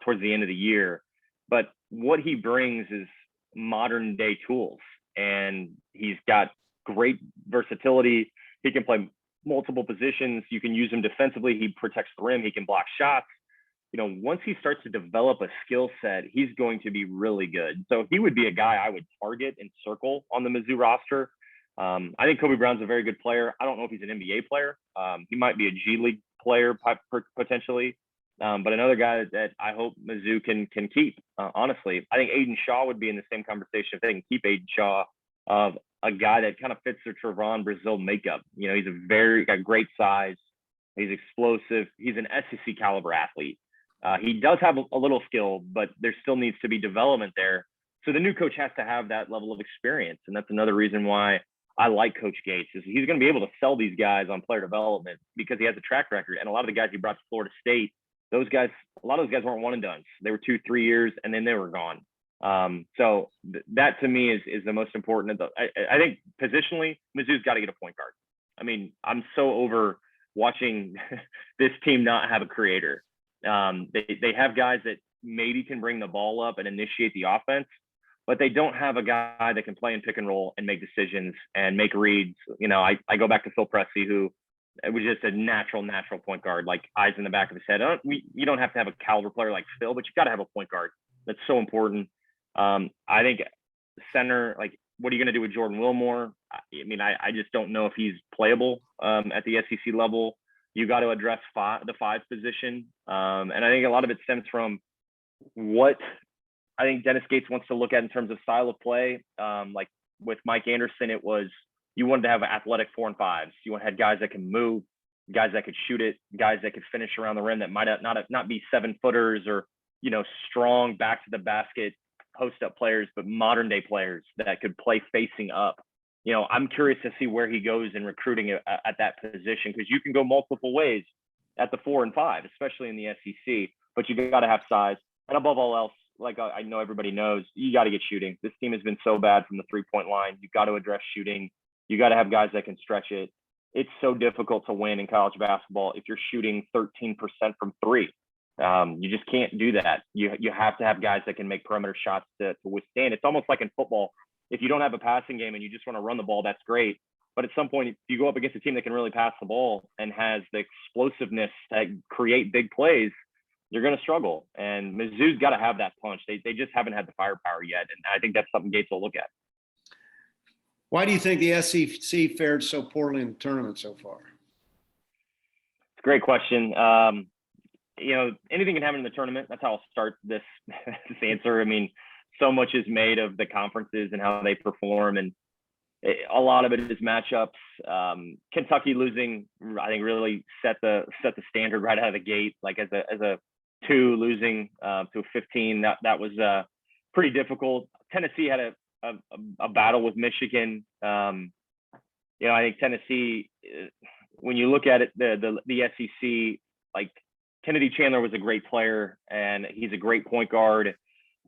towards the end of the year. But what he brings is modern day tools, and he's got great versatility. He can play multiple positions. You can use him defensively. He protects the rim. He can block shots. You know, once he starts to develop a skill set, he's going to be really good. So he would be a guy I would target and circle on the Mizzou roster. I think Kobe Brown's a very good player. I don't know if he's an NBA player. He might be a G League player potentially. But another guy that I hope Mizzou can keep, honestly. I think Aiden Shaw would be in the same conversation if they can keep Aiden Shaw, a guy that kind of fits the Trevon Brazile makeup. You know, he's got great size. He's explosive. He's an SEC caliber athlete. He does have a little skill, but there still needs to be development there. So the new coach has to have that level of experience. And that's another reason why I like Coach Gates, is he's going to be able to sell these guys on player development because he has a track record. And a lot of the guys he brought to Florida State, a lot of those guys weren't one and done. They were 2-3 years and then they were gone. So that to me is the most important. I think positionally, Mizzou's got to get a point guard. I mean, I'm so over watching this team not have a creator. They have guys that maybe can bring the ball up and initiate the offense, but they don't have a guy that can play in pick and roll and make decisions and make reads. You know, I go back to Phil Pressey, who it was just a natural point guard, like eyes in the back of his head. You don't have to have a caliber player like Phil, but you got to have a point guard. That's so important. I think center, like, what are you going to do with Jordan Wilmore? I mean, I just don't know if he's playable at the SEC level. You got to address the five position. And I think a lot of it stems from what I think Dennis Gates wants to look at in terms of style of play. Like with Mike Anderson, it was, you wanted to have athletic 4 and 5s. You had guys that can move, guys that could shoot it, guys that could finish around the rim that might not be 7-footers or, you know, strong back to the basket post up players, but modern day players that could play facing up. You know, I'm curious to see where he goes in recruiting at that position, because you can go multiple ways at the 4 and 5, especially in the SEC, but you got to have size. And above all else, like I know everybody knows, you got to get shooting. This team has been so bad from the 3-point line. You got to address shooting. You got to have guys that can stretch it. It's so difficult to win in college basketball if you're shooting 13% from 3. You just can't do that. You have to have guys that can make perimeter shots to withstand. It's almost like in football. If you don't have a passing game and you just want to run the ball, that's great. But at some point, if you go up against a team that can really pass the ball and has the explosiveness to create big plays, you're going to struggle. And Mizzou's got to have that punch. They just haven't had the firepower yet. And I think that's something Gates will look at. Why do you think the SEC fared so poorly in the tournament so far? It's a great question. You know, anything can happen in the tournament. That's how I'll start this answer. I mean, so much is made of the conferences and how they perform, and a lot of it is matchups. Kentucky losing, I think, really set the standard right out of the gate. Like as a 2 losing to a 15, that was pretty difficult. Tennessee had a battle with Michigan. You know, I think Tennessee, when you look at it, the SEC, like Kennedy Chandler was a great player and he's a great point guard.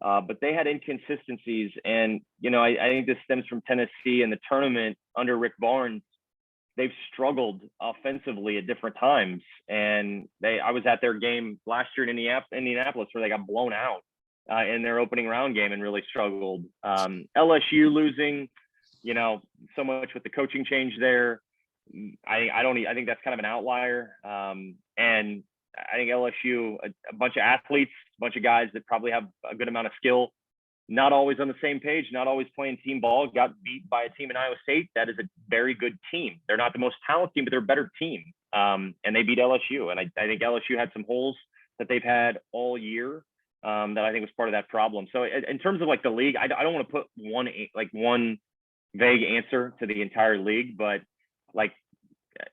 but they had inconsistencies. And, I think this stems from Tennessee and the tournament under Rick Barnes. They've struggled offensively at different times. And I was at their game last year in Indianapolis where they got blown out in their opening round game and really struggled. LSU losing, so much with the coaching change there. I think that's kind of an outlier. And I think LSU, a bunch of athletes, a bunch of guys that probably have a good amount of skill, not always on the same page, not always playing team ball, got beat by a team in Iowa State. That is a very good team. They're not the most talented team, but they're a better team. And they beat LSU. And I think LSU had some holes that they've had all year that I think was part of that problem. So in terms of like the league, I don't want to put one vague answer to the entire league, but like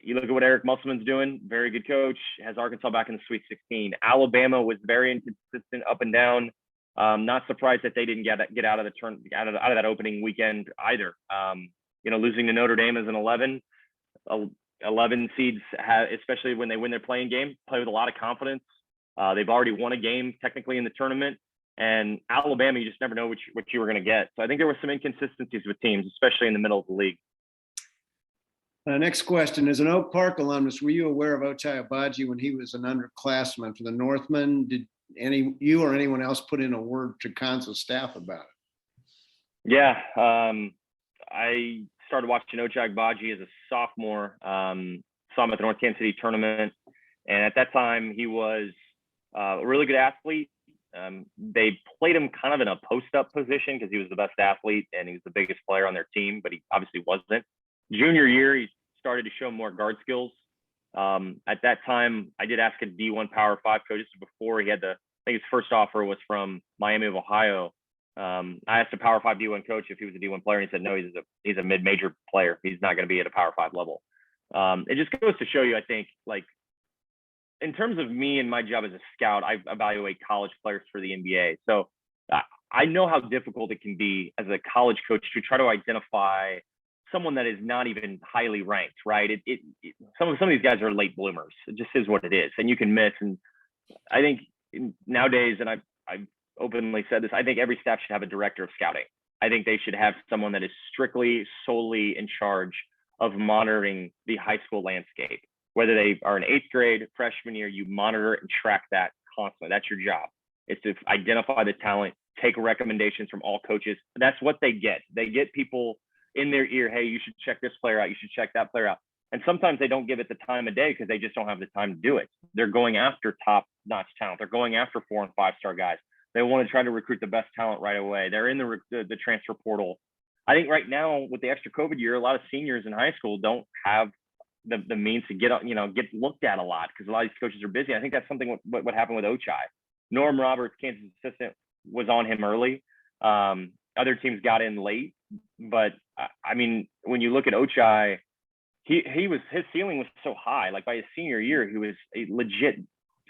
you look at what Eric Musselman's doing, very good coach, has Arkansas back in the Sweet 16. Alabama was very inconsistent up and down. Not surprised that they didn't get out of that opening weekend either. Losing to Notre Dame as an 11 seeds, especially when they win their playing game, play with a lot of confidence. They've already won a game technically in the tournament, and Alabama, you just never know what you were going to get. So I think there were some inconsistencies with teams, especially in the middle of the league. Next question. As an Oak Park alumnus, were you aware of Ochai Agbaji when he was an underclassman for the Northmen? Did you or anyone else put in a word to Kansas staff about it? Yeah, I started watching Ochai Agbaji as a sophomore. Saw him at the North Kansas City tournament, and at that time he was a really good athlete. They played him kind of in a post-up position because he was the best athlete and he was the biggest player on their team, but he obviously wasn't. Junior year, he started to show more guard skills. At that time, I did ask a D1 Power 5 coach. This was before he had I think his first offer was from Miami of Ohio. I asked a Power 5 D1 coach if he was a D1 player, and he said, no, he's a mid-major player. He's not going to be at a Power 5 level. It just goes to show you, I think, like, in terms of me and my job as a scout, I evaluate college players for the NBA. So I know how difficult it can be as a college coach to try to identify someone that is not even highly ranked, right? Some of these guys are late bloomers. It just is what it is, and you can miss. And I think nowadays, and I've openly said this, I think every staff should have a director of scouting. I think they should have someone that is solely in charge of monitoring the high school landscape. Whether they are in 8th grade, freshman year, you monitor and track that constantly. That's your job. It's to identify the talent, take recommendations from all coaches. That's what they get. They get people in their ear, hey, you should check this player out. You should check that player out. And sometimes they don't give it the time of day because they just don't have the time to do it. They're going after top-notch talent. They're going after 4- and 5-star guys. They want to try to recruit the best talent right away. They're in the transfer portal. I think right now with the extra COVID year, a lot of seniors in high school don't have the means to get looked at a lot because a lot of these coaches are busy. I think that's something what happened with Ochai. Norm Roberts, Kansas assistant, was on him early. Other teams got in late, but I mean, when you look at Ochai, his ceiling was so high. Like by his senior year, he was a legit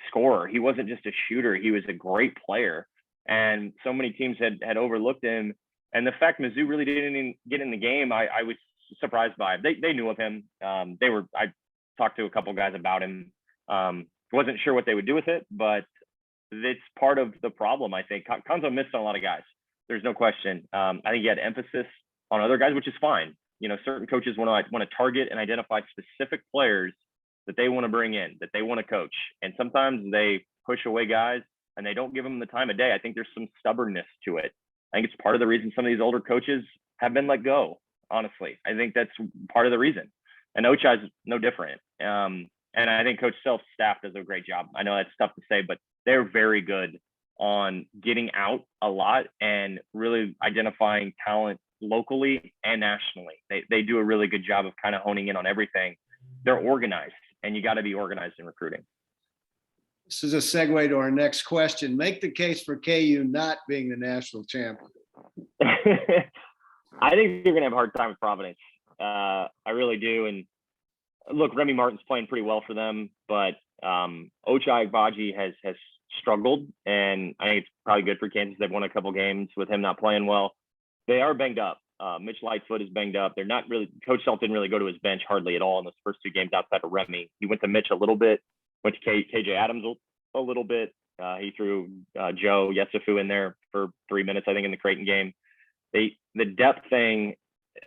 scorer. He wasn't just a shooter. He was a great player, and so many teams had overlooked him. And the fact Mizzou really didn't get in the game, I was surprised by. They knew of him. I talked to a couple guys about him. Wasn't sure what they would do with it, but it's part of the problem. I think Konzo missed on a lot of guys. There's no question. I think he had emphasis on other guys, which is fine. Certain coaches want to target and identify specific players that they want to bring in, that they want to coach. And sometimes they push away guys and they don't give them the time of day. I think there's some stubbornness to it. I think it's part of the reason some of these older coaches have been let go, honestly. I think that's part of the reason. And Ochai's no different. And I think Coach Self's staff does a great job. I know that's tough to say, but they're very good on getting out a lot and really identifying talent locally and nationally. They do a really good job of kind of honing in on everything. They're organized, and you got to be organized in recruiting. This is a segue to our next question. Make the case for KU not being the national champion. I think you're going to have a hard time with Providence. I really do. And look, Remy Martin's playing pretty well for them, but Ochai Agbaji has struggled, and I think it's probably good for Kansas. They've won a couple games with him not playing well. They are banged up. Mitch Lightfoot is banged up. They're not really. Coach Self didn't really go to his bench hardly at all in those first 2 games outside of Remy. He went to Mitch a little bit, went to KJ Adams a little bit. He threw Joe Yesufu in there for 3 minutes, I think, in the Creighton game. The depth thing,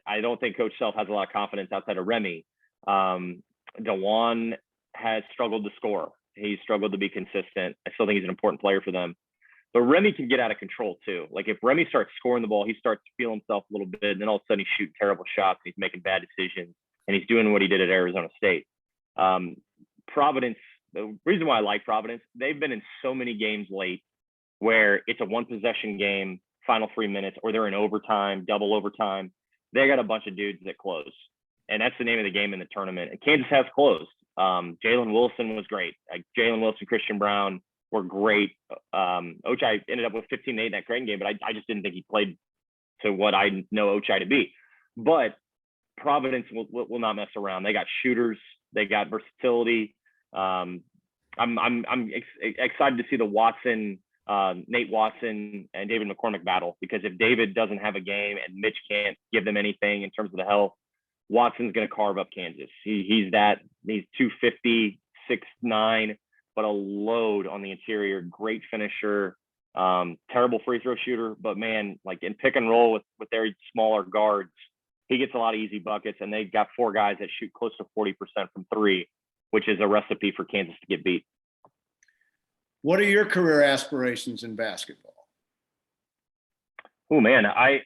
I don't think Coach Self has a lot of confidence outside of Remy. DeJuan has struggled to score. He's struggled to be consistent. I still think he's an important player for them. But Remy can get out of control too. Like if Remy starts scoring the ball, he starts to feel himself a little bit, and then all of a sudden he's shooting terrible shots, and he's making bad decisions, and he's doing what he did at Arizona State. Providence, the reason why I like Providence, they've been in so many games late where it's a one possession game, final 3 minutes, or they're in overtime, double overtime. They got a bunch of dudes that close. And that's the name of the game in the tournament. And Kansas has closed. Jalen Wilson was great. Jalen Wilson, Christian Brown were great. Ochai ended up with 15-8 in that Creighton game, but I just didn't think he played to what I know Ochai to be. But Providence will not mess around. They got shooters. They got versatility. I'm excited to see the Watson, Nate Watson and David McCormick battle, because if David doesn't have a game and Mitch can't give them anything in terms of the health, Watson's going to carve up Kansas. He's 250, 6'9", but a load on the interior, great finisher, terrible free throw shooter, but man, like in pick and roll with their smaller guards, he gets a lot of easy buckets, and they got 4 guys that shoot close to 40% from 3, which is a recipe for Kansas to get beat. What are your career aspirations in basketball? Oh man, I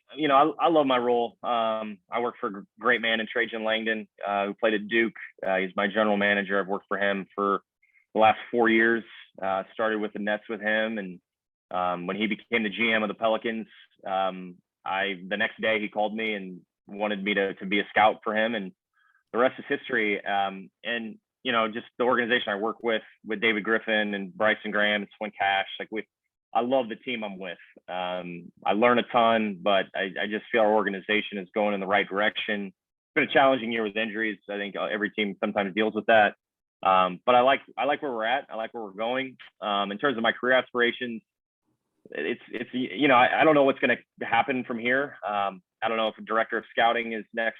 love my role. I work for a great man in Trajan Langdon, who played at Duke. He's my general manager. I've worked for him for the last 4 years. Started with the Nets with him, and when he became the GM of the Pelicans, the next day he called me and wanted me to be a scout for him, and the rest is history. And just the organization I work with David Griffin and Bryson Graham and Swin Cash, I love the team I'm with. I learn a ton, but I just feel our organization is going in the right direction. It's been a challenging year with injuries. I think every team sometimes deals with that. But I like where we're at. I like where we're going. In terms of my career aspirations, I don't know what's going to happen from here. I don't know if a director of scouting is next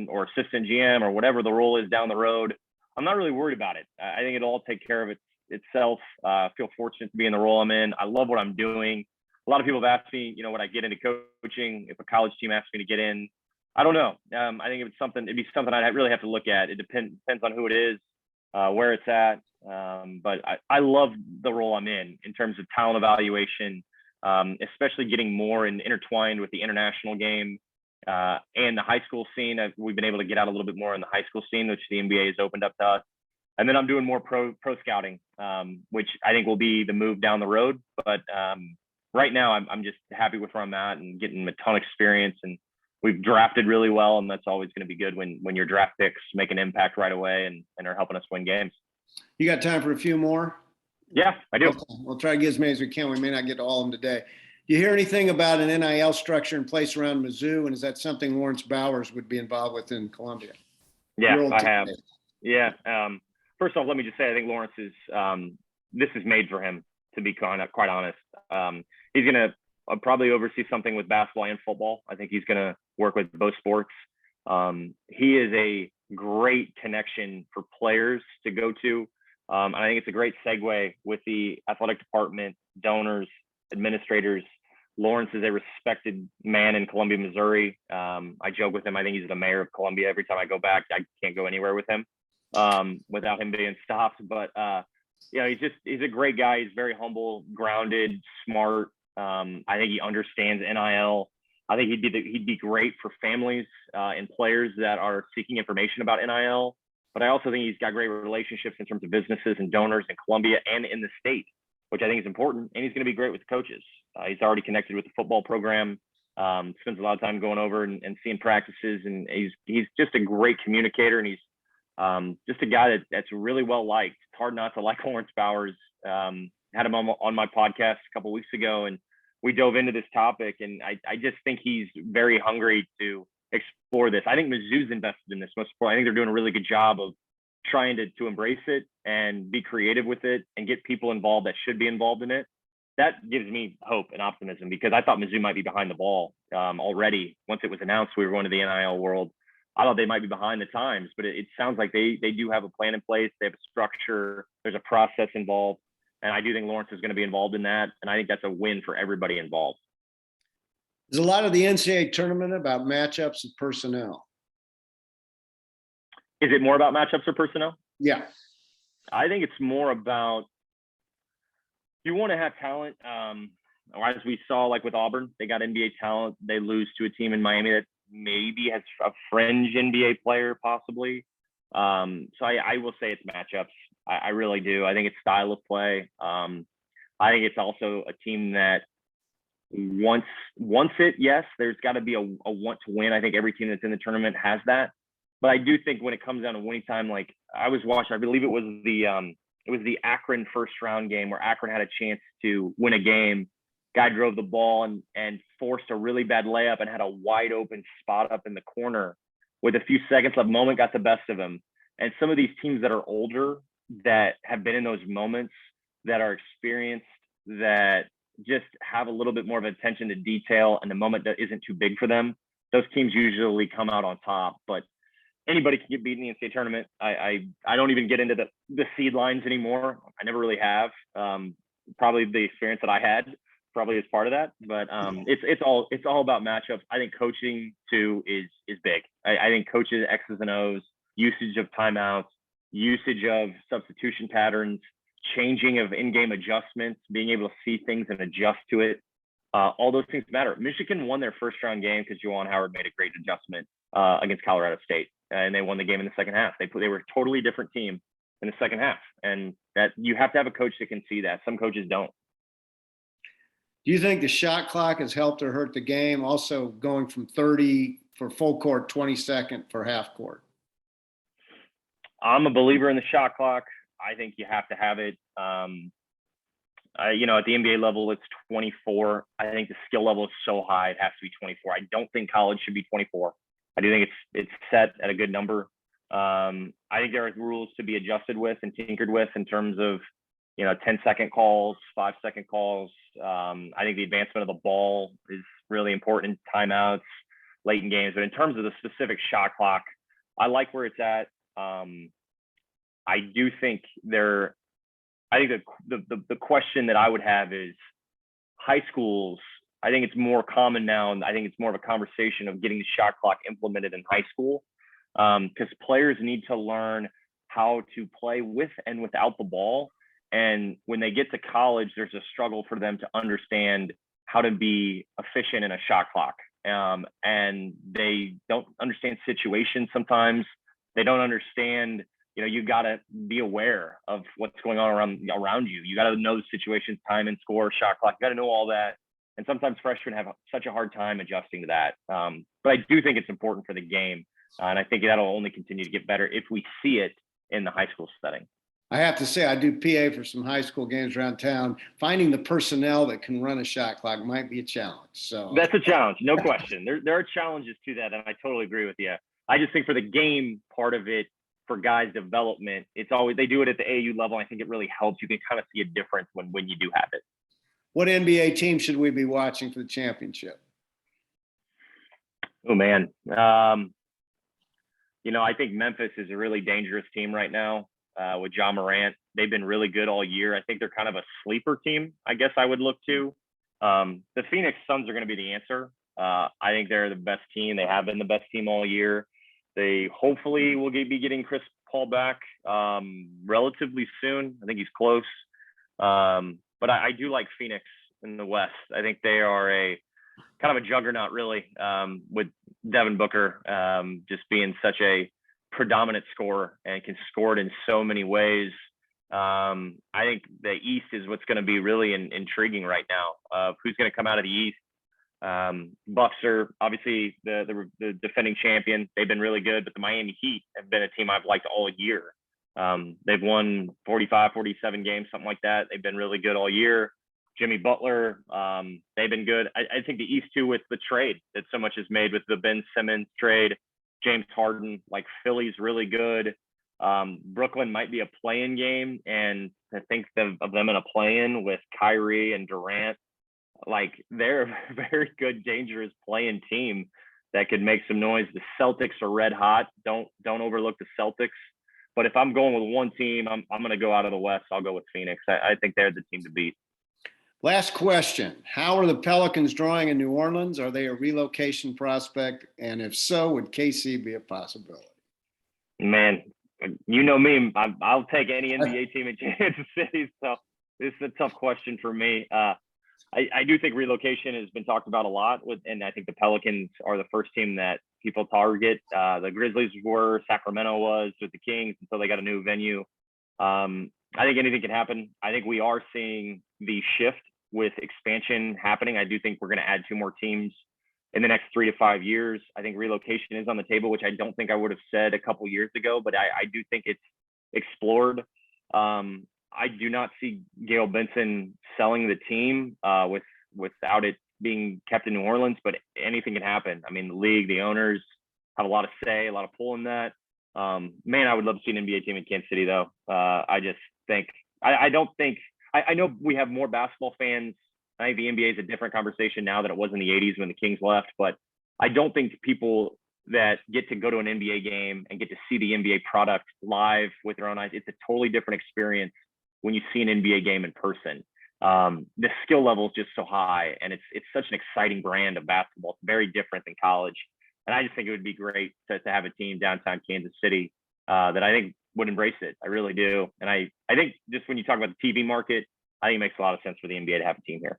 or assistant GM or whatever the role is down the road. I'm not really worried about it. I think it'll all take care of itself. I feel fortunate to be in the role I'm in. I love what I'm doing. A lot of people have asked me, would I get into coaching if a college team asked me to get in? I don't know. I think it'd be something I'd really have to look at. It depends on who it is, where it's at. But I love the role I'm in terms of talent evaluation, especially getting more intertwined with the international game and the high school scene. We've been able to get out a little bit more in the high school scene, which the NBA has opened up to us. And then I'm doing more pro scouting, which I think will be the move down the road. But right now, I'm just happy with where I'm at and getting a ton of experience. And we've drafted really well, and that's always going to be good when your draft picks make an impact right away and are helping us win games. You got time for a few more? Yeah, I do. Okay. We'll try to get as many as we can. We may not get to all of them today. Do you hear anything about an NIL structure in place around Mizzou, and is that something Lawrence Bowers would be involved with in Columbia? Yeah, I have. Yeah. First off, let me just say I think Lawrence this is made for him, to be quite honest. He's going to probably oversee something with basketball and football. I think he's going to work with both sports. He is a great connection for players to go to. And I think it's a great segue with the athletic department, donors, administrators. Lawrence is a respected man in Columbia, Missouri. I joke with him. I think he's the mayor of Columbia. Every time I go back, I can't go anywhere with him without him being stopped. But he's a great guy. He's very humble, grounded, smart. I think he understands NIL. I think he'd be great for families and players that are seeking information about NIL. But I also think he's got great relationships in terms of businesses and donors in Columbia and in the state, which I think is important. And he's going to be great with coaches. He's already connected with the football program, spends a lot of time going over and seeing practices. And he's just a great communicator. And he's just a guy that's really well liked. It's hard not to like Lawrence Bowers. Had him on my podcast a couple of weeks ago, and we dove into this topic. And I just think he's very hungry to explore this. I think Mizzou's invested in this most important. I think they're doing a really good job of trying to embrace it and be creative with it and get people involved that should be involved in it. That gives me hope and optimism, because I thought Mizzou might be behind the ball already. Once it was announced we were going to the NIL world, I thought they might be behind the times, but it sounds like they do have a plan in place. They have a structure. There's a process involved. And I do think Lawrence is going to be involved in that. And I think that's a win for everybody involved. There's a lot of the NCAA tournament about matchups of personnel. Is it more about matchups or personnel? Yeah. I think it's more about you want to have talent. Or as we saw, like with Auburn, they got NBA talent. They lose to a team in Miami that maybe has a fringe NBA player, possibly. So I will say it's matchups. I really do. I think it's style of play. I think it's also a team that wants it. Yes, there's got to be a want to win. I think every team that's in the tournament has that. But I do think when it comes down to winning time, like I was watching, I believe it was the Akron first round game where Akron had a chance to win a game. Guy drove the ball and forced a really bad layup and had a wide open spot up in the corner with a few seconds left. Moment got the best of him. And some of these teams that are older, that have been in those moments, that are experienced, that just have a little bit more of attention to detail, and the moment that isn't too big for them, those teams usually come out on top. But anybody can get beat in the NCAA tournament. I don't even get into the seed lines anymore. I never really have. Probably the experience that I had probably is part of that. But it's all about matchups. I think coaching too is big. I think coaches X's and O's, usage of timeouts, usage of substitution patterns, changing of in-game adjustments, being able to see things and adjust to it. All those things matter. Michigan won their first round game because Juwan Howard made a great adjustment against Colorado State, and they won the game in the second half. They were a totally different team in the second half, and that you have to have a coach that can see that. Some coaches don't. Do you think the shot clock has helped or hurt the game? Also going from 30 for full court, 22nd for half court. I'm a believer in the shot clock. I think you have to have it. At the NBA level, it's 24. I think the skill level is so high, it has to be 24. I don't think college should be 24. I do think it's set at a good number. I think there are rules to be adjusted with and tinkered with in terms of, 10-second calls, 5-second calls. I think the advancement of the ball is really important. Timeouts, late in games. But in terms of the specific shot clock, I like where it's at. I do think the question that I would have is high schools. I think it's more common now, and I think it's more of a conversation of getting the shot clock implemented in high school, because players need to learn how to play with and without the ball. And when they get to college, there's a struggle for them to understand how to be efficient in a shot clock. And they don't understand situations sometimes. They don't understand, you got to be aware of what's going on around you. You got to know the situations, time and score, shot clock. You got to know all that. And sometimes freshmen have such a hard time adjusting to that. But I do think it's important for the game. And I think that'll only continue to get better if we see it in the high school setting. I have to say, I do PA for some high school games around town. Finding the personnel that can run a shot clock might be a challenge. So that's a challenge, no question. There are challenges to that, and I totally agree with you. I just think for the game part of it, for guys' development, it's always, they do it at the AAU level. I think it really helps. You can kind of see a difference when you do have it. What NBA team should we be watching for the championship? Oh man, I think Memphis is a really dangerous team right now. With Ja Morant, they've been really good all year. I think they're kind of a sleeper team, I guess I would look to. The Phoenix Suns are going to be the answer. I think they're the best team. They have been the best team all year. They hopefully will be getting Chris Paul back relatively soon. I think he's close. But I do like Phoenix in the West. I think they are a kind of a juggernaut, really, with Devin Booker just being such a predominant scorer and can score it in so many ways. I think the East is what's going to be really intriguing right now. Who's going to come out of the East? Bucks are obviously the defending champion. They've been really good, but the Miami Heat have been a team I've liked all year. They've won 45, 47 games, something like that. They've been really good all year. Jimmy Butler, they've been good. I think the East too, with the trade that so much is made with the Ben Simmons trade, James Harden, like Philly's really good. Brooklyn might be a play-in game, and I think of them in a play-in with Kyrie and Durant. Like, they're a very good, dangerous play-in team that could make some noise. The Celtics are red hot. Don't overlook the Celtics. But if I'm going with one team, I'm going to go out of the West. I'll go with Phoenix. I think they're the team to beat. Last question. How are the Pelicans drawing in New Orleans? Are they a relocation prospect? And if so, would KC be a possibility? Man, you know me. I'll take any NBA team in Kansas City. So this is a tough question for me. I do think relocation has been talked about a lot, and I think the Pelicans are the first team that people target. The Grizzlies were, Sacramento was with the Kings until they got a new venue. I think anything can happen. I think we are seeing the shift with expansion happening. I do think we're going to add 2 more teams in the next 3 to 5 years. I think relocation is on the table, which I don't think I would have said a couple years ago, but I do think it's explored. I do not see Gail Benson selling the team without it being kept in New Orleans, but anything can happen. I mean, the league, the owners have a lot of say, a lot of pull in that. Man, I would love to see an NBA team in Kansas City, though. I just think I know we have more basketball fans. I think the NBA is a different conversation now than it was in the 80s when the Kings left, but I don't think people that get to go to an NBA game and get to see the NBA product live with their own eyes, it's a totally different experience when you see an NBA game in person. The skill level is just so high, and it's such an exciting brand of basketball. It's very different than college. And I just think it would be great to have a team downtown Kansas City that I think would embrace it. I really do. And I think just when you talk about the TV market, I think it makes a lot of sense for the NBA to have a team here.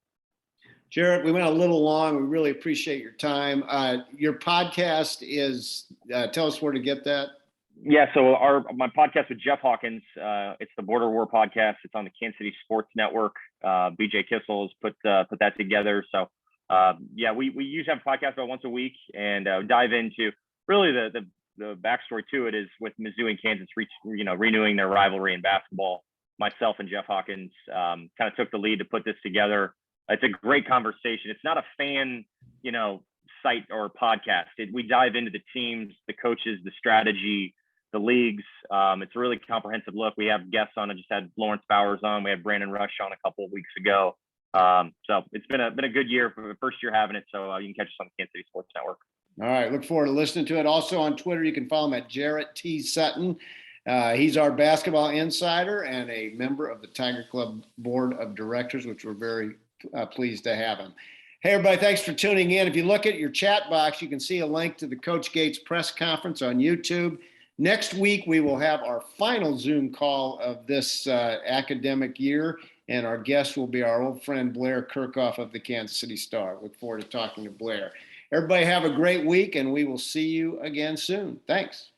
Jarrett, we went a little long. We really appreciate your time. Your podcast is, tell us where to get that. Yeah, so my podcast with Jeff Hawkins, it's the Border War podcast. It's on the Kansas City Sports Network. BJ Kissel has put that together. So yeah, we usually have a podcast about once a week and dive into really the backstory to it is with Mizzou and Kansas, renewing their rivalry in basketball. Myself and Jeff Hawkins kind of took the lead to put this together. It's a great conversation. It's not a fan, site or podcast. We dive into the teams, the coaches, the strategy, the leagues. It's a really comprehensive look. We have guests on. I just had Lawrence Bowers on. We had Brandon Rush on a couple of weeks ago. So it's been a good year for the first year having it. So you can catch us on the Kansas City Sports Network. All right. Look forward to listening to it. Also on Twitter, you can follow him at Jarrett T. Sutton. He's our basketball insider and a member of the Tiger Club Board of Directors, which we're very pleased to have him. Hey, everybody, thanks for tuning in. If you look at your chat box, you can see a link to the Coach Gates press conference on YouTube. Next week, we will have our final Zoom call of this academic year, and our guest will be our old friend Blair Kerkhoff of the Kansas City Star. Look forward to talking to Blair. Everybody have a great week, and we will see you again soon. Thanks.